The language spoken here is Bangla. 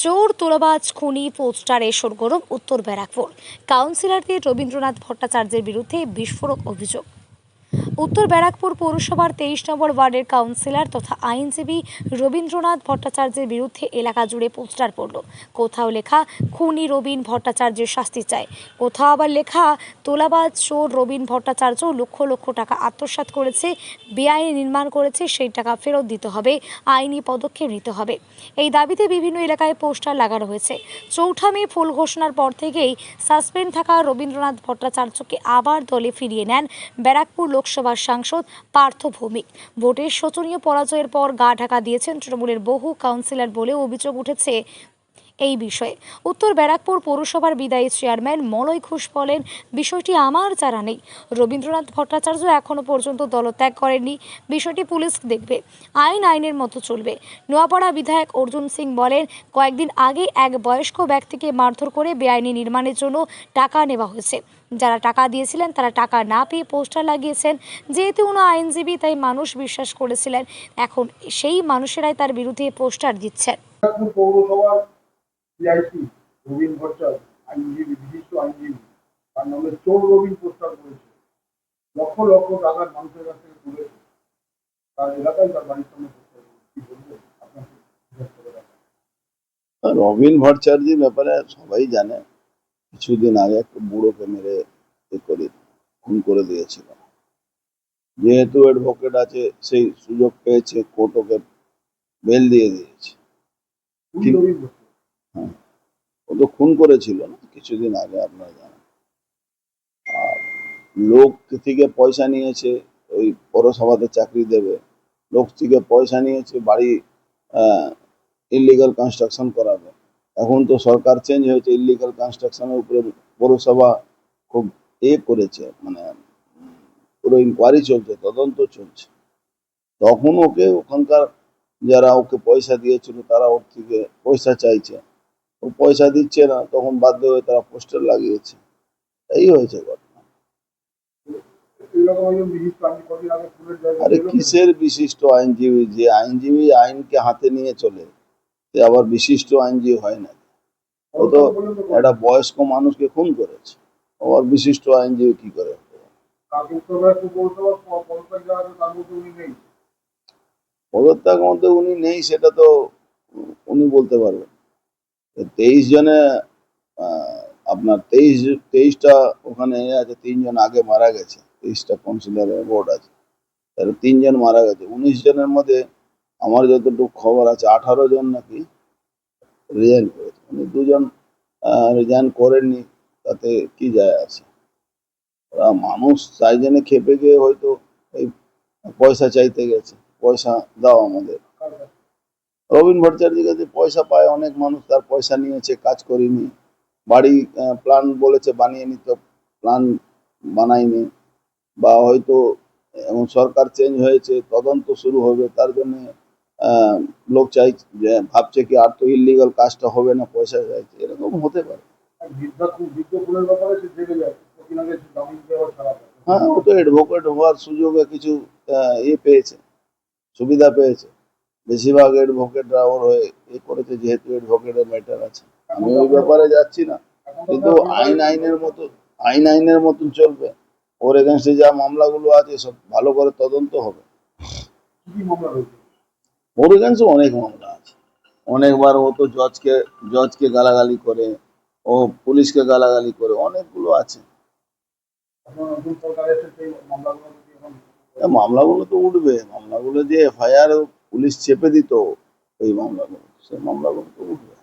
চোর তোলাবাজ খুনি পোস্টারে সরগরম উত্তর ব্যারাকপুর। কাউন্সিলরদের রবীন্দ্রনাথ ভট্টাচার্যের বিরুদ্ধে বিস্ফোরক অভিযোগ। উত্তর ব্যারাকপুর পৌরসভার 23 নম্বর ওয়ার্ডের কাউন্সিলর তথা আইনজীবী রবীন্দ্রনাথ ভট্টাচার্যের বিরুদ্ধে এলাকা জুড়ে পোস্টার পড়ল। কোথাও লেখা খুনি রবীন ভট্টাচার্যের শাস্তি চাই, কোথাও আবার লেখা তোলাবাজ চোর রবীন ভট্টাচার্য লক্ষ লক্ষ টাকা আত্মসাৎ করেছে, বেআইনি নির্মাণ করেছে, সেই টাকা ফেরত দিতে হবে, আইনি পদক্ষেপ নিতে হবে। এই দাবিতে বিভিন্ন এলাকায় পোস্টার লাগানো হয়েছে। 4 মে ফুল ঘোষণার পর থেকেই সাসপেন্ড থাকা রবীন্দ্রনাথ ভট্টাচার্যকে আবার দলে ফিরিয়ে নেন ব্যারাকপুর লোকসভার সাংসদ পার্থ ভৌমিক। ভোটের শোচনীয় পরাজয়ের পর গা ঢাকা দিয়েছেন তৃণমূলের বহু কাউন্সিলর বলেও অভিযোগ উঠেছে এই বিষয়ে। উত্তর ব্যারাকপুর পৌরসভার বিদায়ী চেয়ারম্যান মলয় ঘোষ বলেন, বিষয়টি আমার জানা নেই। রবীন্দ্রনাথ ভট্টাচার্য এখনো পর্যন্ত দলত্যাগ করেননি, বিষয়টি পুলিশ দেখবে, আইনের মতো চলবে। নোয়াপাড়া বিধায়ক অর্জুন সিং বলেন, কয়েকদিন আগে এক বয়স্ক ব্যক্তিকে মারধর করে বেআইনি নির্মাণের জন্য টাকা নেওয়া হয়েছে। যারা টাকা দিয়েছিলেন তারা টাকা না পেয়ে পোস্টার লাগিয়েছেন। যেহেতু উনি আইনজীবী তাই মানুষ বিশ্বাস করেছিলেন, এখন সেই মানুষেরাই তার বিরুদ্ধে পোস্টার দিচ্ছেন। সিআইসি রবীন ভট্টাচার্য আইনজীবী, বিশিষ্ট আইনজীবী, তার নামে চোর রবীন পোস্টার করেছে, লক্ষ লক্ষ টাকার মানুষের কাছ থেকে তুলেছে, তার এলাকায় তার বাড়ির সামনে পোস্টার করেছে। কি বলবেন আপনাকে? রবীন ভট্টাচার্যের ব্যাপারে সবাই জানে, কিছুদিন আগে একটা বুড়োকে মেরে খুন করে দিয়েছিল। যেহেতু অ্যাডভোকেট আছে, সেই সুযোগ পেয়েছে, কোর্ট ওকে বেল দিয়ে দিয়েছে। হ্যাঁ, ও তো খুন করেছিল না কিছুদিন আগে, আপনারা জানেন। আর লোক থেকে পয়সা নিয়েছে, ওই পৌরসভাতে চাকরি দেবে, লোক থেকে পয়সা নিয়েছে বাড়ি ইলিগাল কনস্ট্রাকশন করাবে। এখন তো সরকার চেঞ্জ হয়েছে, ইলিগাল কনস্ট্রাকশনের উপরে পৌরসভা খুব করেছে, মানে পুরো ইনকোয়ারি চলছে, তদন্ত চলছে। তখন ওকে ওখানকার যারা ওকে পয়সা দিয়েছিল তারা ওর থেকে পয়সা চাইছে, ও পয়সা দিচ্ছে না, তখন বাধ্য হয়ে তারা পোস্টার লাগিয়েছে। এই হয়েছে ঘটনা। আরে কিসের বিশিষ্ট আইনজীবী? যে আইনজীবী আইনকে হাতে নিয়ে চলে, সে আবার বিশিষ্ট আইনজীবী হয় না। ও তো একটা বয়স্ক মানুষকে খুন করেছে, আবার বিশিষ্ট আইনজীবী কি করে? পদত্যাগ মধ্যে উনি নেই, সেটা তো উনি বলতে পারবেন। 23 জনে আপনার 23টা ওখানে আছে, 3 জন আগে মারা গেছে, 23টা কাউন্সিলরের বোর্ড আছে, তার 3 জন মারা গেছে। 19 জনের মধ্যে আমার যতটুকু খবর আছে 18 জন নাকি রিজাইন করেছে, উনি 2 জন রিজাইন করেননি, তাতে কি যায় আসে? ওরা মানুষ তাই জন্য খেপে গিয়ে হয়তো এই পয়সা চাইতে গেছে, পয়সা দাও আমাদের। রবীন ভট্টাচার্যের কাছে পয়সা পায় অনেক মানুষ, তার পয়সা নিয়েছে, কাজ করিনি, বাড়ি প্ল্যান বলেছে বানিয়ে নিতে, প্ল্যান বানায়নি, বা হয়তো এখন সরকার চেঞ্জ হয়েছে, তদন্ত শুরু হবে, তার জন্য লোক চাই, ভাবছে কি আর তো ইলিগাল কাজটা হবে না, পয়সা চাইছে, এরকম হতে পারে। হ্যাঁ, ও তো অ্যাডভোকেট হওয়ার সুযোগে কিছু পেয়েছে, সুবিধা পেয়েছে। বেশিরভাগ অ্যাডভোকেটরা ওর হয়ে করেছে, যেহেতু অ্যাডভোকেটের ম্যাটার আছে। আমি ওই ব্যাপারে যাচ্ছি না, কিন্তু আইনের মতন চলবে। ওর এগেনস্টে যা মামলাগুলো আছে সব ভালো করে তদন্ত হবে। ওর এগেনস্টে অনেক মামলা আছে, অনেকবার ও তো জজকে গালাগালি করে, ও পুলিশকে গালাগালি করে, অনেকগুলো আছে। মামলাগুলো তো উঠবে, মামলাগুলো যে এফআইআর পুলিশ চেপে দিত, এই মামলাগুলো, সেই মামলাগুলো তো উঠবে।